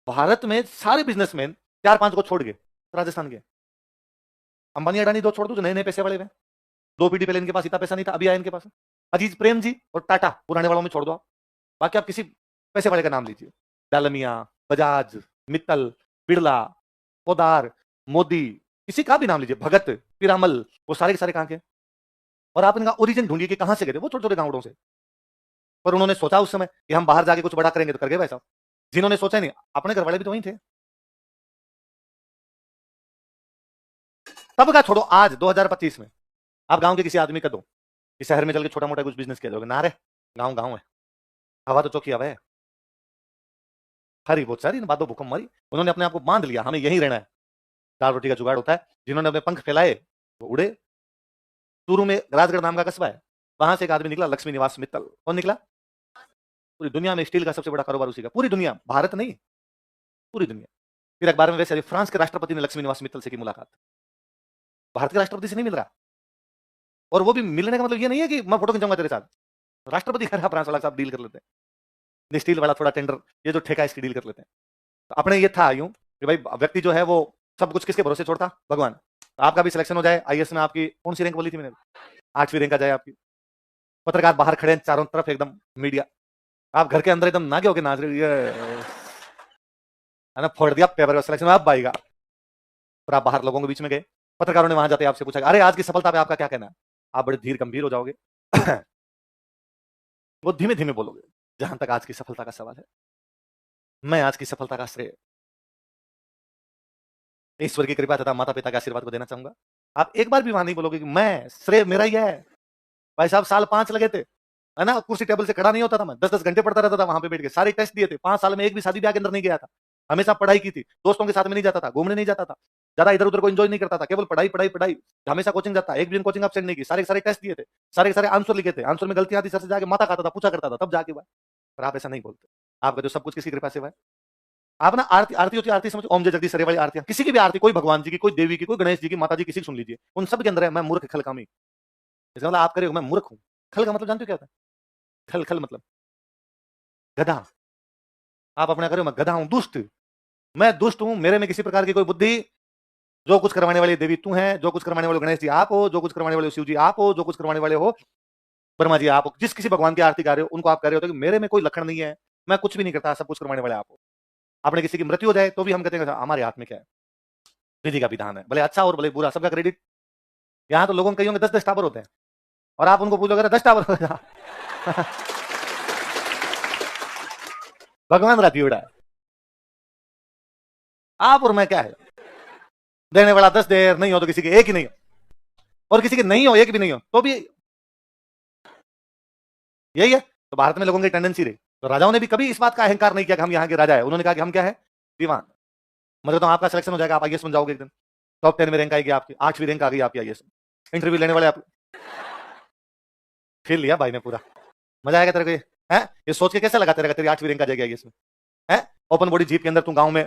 भारत में सारे बिजनेसमैन 4-5 को छोड़ गए राजस्थान के। अंबानी अडानी दो छोड़ दो जो नए नए पैसे वाले हैं, 2 पीढ़ी पहले इनके पास इतना पैसा नहीं था, अभी आया इनके पास। अजीत प्रेम जी और टाटा पुराने वालों में छोड़ दो आप, बाकी आप किसी पैसे वाले का नाम लीजिए, डालमिया, बजाज, मित्तल, बिरला, पोदार, मोदी, किसी का भी नाम लीजिए, भगत, पीरामल, वो सारे के सारे कहां के? और आप इनका ओरिजिन ढूंढिए कि कहां से गए थे वो छोटे छोटे गांवों से। पर उन्होंने सोचा उस समय कि हम बाहर जाके कुछ बड़ा करेंगे, तो कर गए भाई साहब। जिन्होंने सोचा ही नहीं, अपने घर वाले भी तो वहीं थे। तब का छोड़ो, आज 2025 में आप गांव के किसी आदमी का दो कि शहर में चल के छोटा मोटा कुछ बिजनेस किया जाओगे ना, रे गांव गांव है, हवा तो चौकी हवा है। हरी बहुत सारी बातों भूकंप मारी, उन्होंने अपने आप को बांध लिया, हमें यहीं रहना है। दाल रोटी का जुगाड़ होता है, जिन्होंने अपने पंख फैलाए वो उड़े। चूरू में राजगढ़ नाम का कस्बा है, वहां से एक आदमी निकला, लक्ष्मी निवास मित्तल। कौन निकला? पूरी दुनिया में स्टील का सबसे बड़ा कारोबार उसी का, पूरी दुनिया, भारत नहीं, पूरी दुनिया। फिर अखबार में वैसे फ्रांस के राष्ट्रपति ने लक्ष्मी निवास मित्तल से की मुलाकात, भारत के राष्ट्रपति से नहीं मिल रहा। और वो भी मिलने का मतलब ये नहीं है कि मैं फोटो खिंचाऊंगा तेरे साथ, राष्ट्रपति कह रहा फ्रांस वाला साहब डील कर लेते हैं, स्टील वाला थोड़ा टेंडर, ये जो ठेका इसकी डील कर लेते हैं। तो अपने ये था यूं कि भाई व्यक्ति जो है वो सब कुछ किसके भरोसे छोड़ता? भगवान। तो आपका भी सिलेक्शन हो जाए आईएएस में, आपकी कौन सी रैंक बोली थी मैंने? 8वीं रैंक आ जाए आपकी, पत्रकार बाहर खड़े हैं चारों तरफ एकदम मीडिया, आप घर के अंदर एकदम नागे होके नाच रहे, ये है ना, फोड़ दिया पेपर का सिलेक्शन आप भाई का। और आप बाहर लोगों के बीच में गए, पत्रकारों ने वहां जाते आपसे पूछा, अरे आज की सफलता पे आपका क्या कहना है? आप बड़े धीर गंभीर हो जाओगे वो धीमे धीमे बोलोगे, जहां तक आज की सफलता का सवाल है, मैं आज की सफलता का श्रेय ईश्वर की कृपा तथा माता पिता के आशीर्वाद को देना चाहूंगा। आप एक बार भी वहां नहीं बोलोगे कि मैं, श्रेय मेरा ही है। भाई साहब साल 5 लगे थे, है ना, कुर्सी टेबल से खड़ा नहीं होता था, मैं 10-10 घंटे पढ़ता रहता था वहां पे बैठ के, सारे टेस्ट दिए थे, 5 साल में एक भी शादी ब्याह के अंदर नहीं गया था, हमेशा पढ़ाई की थी, दोस्तों के साथ में नहीं जाता था, घूमने नहीं जाता था, ज्यादा इधर उधर को एंजॉय नहीं करता था, केवल पढ़ाई पढ़ाई पढ़ाई। हमेशा कोचिंग जाता, एक भी दिन कोचिंग एब्सेंट नहीं की, सारे सारे टेस्ट दिए थे, सारे सारे आंसर लिखे थे, आंसर में गलतियां थी, सर से जाके माथा खाता था, पूछा करता था, तब जाके हुआ। पर आप ऐसा नहीं बोलते, आपका जो सब कुछ किसी कृपा से हुआ है। आप ना आरती, आरती होती है, आरती समझ, ओम जय जगदीश हरे वाली आरती, किसी की भी आरती, कोई भगवान जी की, कोई देवी की, कोई गणेश जी की, माता जी किसी की सुन लीजिए, उन सब के अंदर है मैं मूर्ख खल कामी। इसका मतलब आप करे मैं मूर्ख हूं। खल का मतलब जानते हो क्या होता है? खल, खल मतलब गधा। आप अपना करो मैं गधा हूं, दुष्ट, मैं दुष्ट हूं, मेरे में किसी प्रकार की कोई बुद्धि, जो कुछ करवाने वाली देवी तू है, जो कुछ करवाने वाले गणेश जी आप हो, जो कुछ करवाने वाले शिव जी आप हो, जो कुछ करवाने वाले हो ब्रह्मा जी आप हो, जिस किसी भगवान की आरती गा रहे हो उनको आप कह रहे हो कि मेरे में कोई लक्षण नहीं है, मैं कुछ भी नहीं करता, सब कुछ करवाने वाले आप हो। आपने किसी की मृत्यु हो जाए तो भी हम कहते हैं हमारे हाथ में क्या है, विधि का विधान है, भले अच्छा और भले बुरा, सबका क्रेडिट। यहाँ तो लोगों के कई होंगे 10-10 टावर होते हैं, और आप उनको पूछोगे 10 टावर भगवान राती उड़ा है, आप और मैं क्या है? देने वाला 10 देर नहीं हो तो किसी के एक ही नहीं हो, और किसी के नहीं हो एक भी नहीं हो तो भी यही है। तो भारत में लोगों की टेंडेंसी रही, तो राजाओं ने भी कभी इस बात का अहंकार नहीं किया कि हम यहाँ के राजा है, उन्होंने कहा कि हम क्या है, दीवान। मतलब तो आपका सिलेक्शन हो जाएगा, आप आईएएस बन जाओगे एक दिन, टॉप 10 में रैंक आएगी आपकी, 8वीं रैंक आ गई आपकी आईएएस, इंटरव्यू लेने वाले आप, खेल लिया भाई ने पूरा। मजा आएगा तेरे को ये सोच के कैसा लगा तेरे, तेरी 8वीं रैंक आ जाएगी आईएएस में, है ओपन बॉडी जीप के अंदर तू गांव में,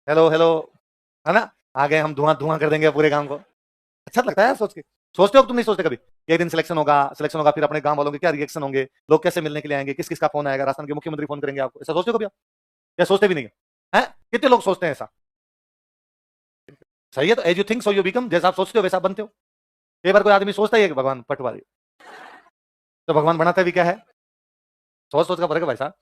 हेलो हेलो, है ना, आ गए हम, धुआं धुआं कर देंगे पूरे गांव को। अच्छा लगता है सोच के? सोचते हो तुम? नहीं सोचते कभी? एक दिन सिलेक्शन होगा, सिलेक्शन होगा, फिर अपने गांव वालों के क्या रिएक्शन होंगे, लोग कैसे मिलने के लिए आएंगे, किस किस का फोन आएगा, राजस्थान के मुख्यमंत्री फोन करेंगे आपको, ऐसा सोचते हो कभी आप? या सोचते भी नहीं है? कितने लोग सोचते हैं ऐसा? सही है, तो as you think so you become, जैसा आप सोचते हो वैसा बनते हो। कई बार कोई आदमी सोचता ही है कि भगवान पटवारी, तो भगवान बनाता भी क्या है? सोच सोच का फर्क है भाई साहब।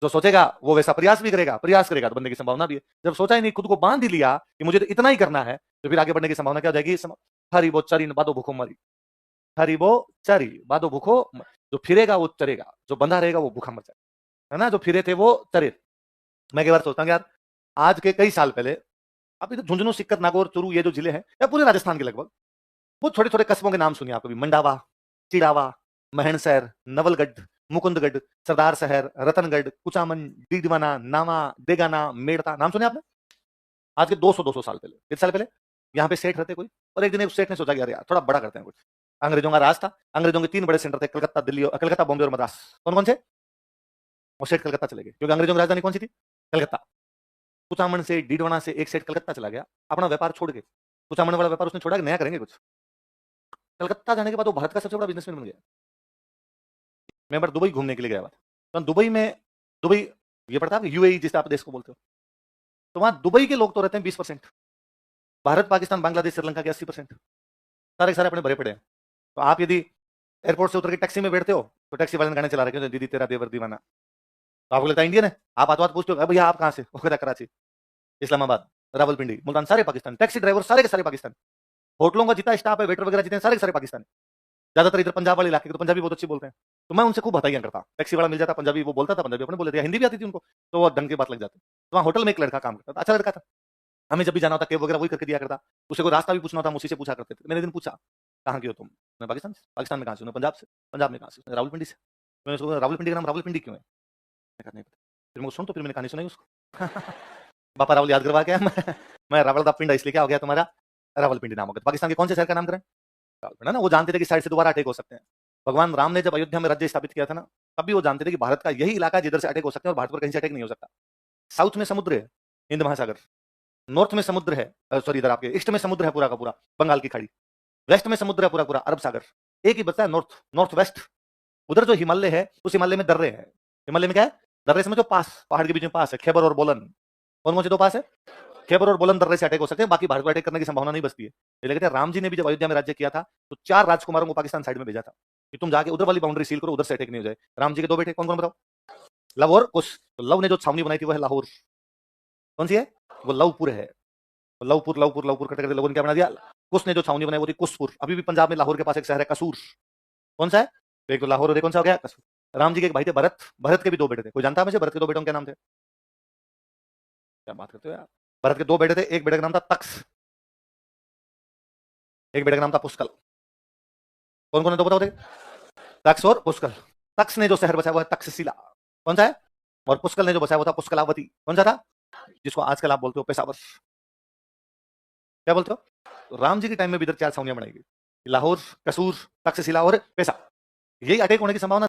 जो सोचेगा वो वैसा प्रयास भी करेगा, प्रयास करेगा तो बनने की संभावना भी है। जब सोचा ही नहीं, खुद को बांध ही लिया कि मुझे तो इतना ही करना है, तो फिर आगे बढ़ने की संभावना क्या हो जाएगी? हरी वो चरी बादो भूखो मरी, हरी वो चरी बादो भूखो, जो फिरेगा वो चरेगा, जो बंधा रहेगा वो भूखा मर जाएगा, है ना, जो फिरे थे वो चरे। मैं कई बार सोचता हूँ यार, आज के कई साल पहले, अब इधर झुंझुनू, सिक्कर, नागौर, चूरू, ये जो जिले हैं, या पूरे राजस्थान के लगभग, वो छोटे छोटे कस्बों के नाम सुनिए आप कभी? मंडावा, चिड़ावा, महणसर, नवलगढ़, मुकुंदगढ़, सरदार शहर, रतनगढ़, कुचामन, डीडवाना, नावा, देगाना, मेड़ता, नाम सुने आपने? आज के 200-200 साल पहले, कितने साल पहले, यहाँ पे सेठ रहते कोई, और एक दिन एक सेठ ने सोचा कि यार थोड़ा बड़ा करते हैं कुछ। अंग्रेजों का राज था, अंग्रेजों के 3 बड़े सेंटर थे, कलकत्ता, दिल्ली, कलकत्ता, बॉम्बे और मद्रास। कौन कौन से? और सेठ कलकत्ता चले गए, क्योंकि अंग्रेजों की राजधानी कौन सी थी? कलकत्ता। कुचामन से, डीडवाना से एक सेठ कलकत्ता चला गया, अपना व्यापार छोड़ के। कुचामन वाला व्यापार उसने छोड़ा कि नया करेंगे कुछ। कलकत्ता जाने के बाद वो भारत का सबसे बड़ा बिजनेसमैन बन गया। मैं बार दुबई घूमने के लिए गया था, तो दुबई में, दुबई ये पड़ता है आपको यूएई, जिसे आप देश को बोलते हो। तो वहां दुबई के लोग तो रहते हैं 20%, भारत, पाकिस्तान, बांग्लादेश, श्रीलंका के 80%, सारे सारे अपने भरे पड़े हैं। तो आप यदि एयरपोर्ट से उतर के टैक्सी में बैठते हो तो टैक्सी वाले ने गाने चला रखे हैं, दीदी तेरा देवर दीवाना। तो आपको लगता है इंडियन है, आप बात पूछते हो भैया आप कहाँ से, वो कहता कराची, इस्लामाबाद, रावलपिंडी, मुल्तान, सारे पाकिस्तान, टैक्सी ड्राइवर सारे के सारे पाकिस्तान, होटलों का जितना स्टाफ है, वेटर वगैरह जितने सारे के सारे पाकिस्तान, ज्यादातर इधर पंजाब वाले इलाके, तो पंजाबी बहुत अच्छी बोलते हैं। तो मैं उनसे खूब बताइए करता, टैक्सी वाला मिल जाता पंजाबी, वो बोलता था पंजाबी, अपने बोले थे, हिंदी भी आती थी उनको, तो वो ढंग की बात लग जाती। तो वहाँ होटल में एक लड़का काम करता था, अच्छा लड़का था, हमें जब भी जाना होता कैब वगैरह वही करके दिया करता, उसे को रास्ता भी पूछना होता, हम उसी से पूछा करते थे। मैंने दिन पूछा कहाँ की हो तुम, मैं पाकिस्तान से। पाकिस्तान में कहाँ से, पंजाब से। पंजाब में कहाँ से, रावलपिंडी से। मैंने उसको रावलपिंडी का नाम रावलपिंडी क्यों है, नहीं पता। फिर मैं सुन, तो फिर मैंने कहानी सुनाई उसको बापा रावल याद करवा के मैं रावल का पिंड इसलिए क्या हो गया तुम्हारा, रावलपिंडी नाम हो गया। पाकिस्तान के कौन से शहर का नाम करें, रावलपिंडी ना। वो जानते थे कि साइड से दोबारा अटैक हो सकते हैं। भगवान राम ने जब अयोध्या में राज्य स्थापित किया था ना, तब भी वो जानते थे कि भारत का यही इलाका जिधर से अटैक हो सकते हैं, और भारत पर कहीं से अटैक नहीं हो सकता। साउथ में समुद्र है, हिंद महासागर, नॉर्थ में समुद्र है, सॉरी इधर आपके ईस्ट में समुद्र है पूरा का पूरा, बंगाल की खाड़ी, वेस्ट में समुद्र है पूरा पूरा, अरब सागर, एक ही बचता है नॉर्थ, नॉर्थ वेस्ट। उधर जो हिमालय है, उस हिमालय में दर्रे है। हिमालय में क्या है, दर्रे समझो, पास, पहाड़ के बीच में पास है, खैबर और बोलन। कौन कौन से दो पास है, खैबर और बोलन दर्रे से अटैक हो सकते हैं, बाकी भारत को अटैक करने की संभावना नहीं बचती है। लेकिन राम जी ने भी जब अयोध्या में राज्य किया था, तो 4 राजकुमारों को पाकिस्तान साइड में भेजा था कि तुम जाके उधर वाली बाउंड्री सील करो, उधर से अटैक नहीं हो जाए। राम जी के 2 बेटे कौन कौन बताओ, लव और कुश। तो लव ने जो छावनी बनाई थी वो है लाहौर, कौन सी है, वो लवपुर है। लवपुर लवपुर लवपुर करते करते लोगों ने क्या बना दिया, कुश ने जो छावनी बनाई वो थी कुशपुर। अभी भी पंजाब में लाहौर के पास एक शहर है कसूर, कौन सा है, एक तो लाहौर और एक कौन सा हो गया, कसूर। राम जी के एक भाई थे भरत, भरत के भी 2 बेटे थे। कोई जानता है मुझे भरत के 2 बेटों के नाम थे, क्या बात करते हो यार। भरत के 2 बेटे थे, एक बेटे का नाम था तक्ष, एक बेटे का नाम था पुष्कल। कौन कौन है, 2 बताओ थे, तक्ष और पुष्कल। तक्ष ने जो शहर बचाया वो है तक्षशिला, कौन सा है, और पुष्कल ने जो बचाया वो था पुष्कलावती, कौन सा था, जिसको आजकल आप बोलते हो पेशावर, क्या बोलते हो। तो राम जी के टाइम में भी इधर 4 छावनियां बनाई गई, लाहौर, कसूर, तक्षशिला और पेशा। यही अटैक होने की संभावना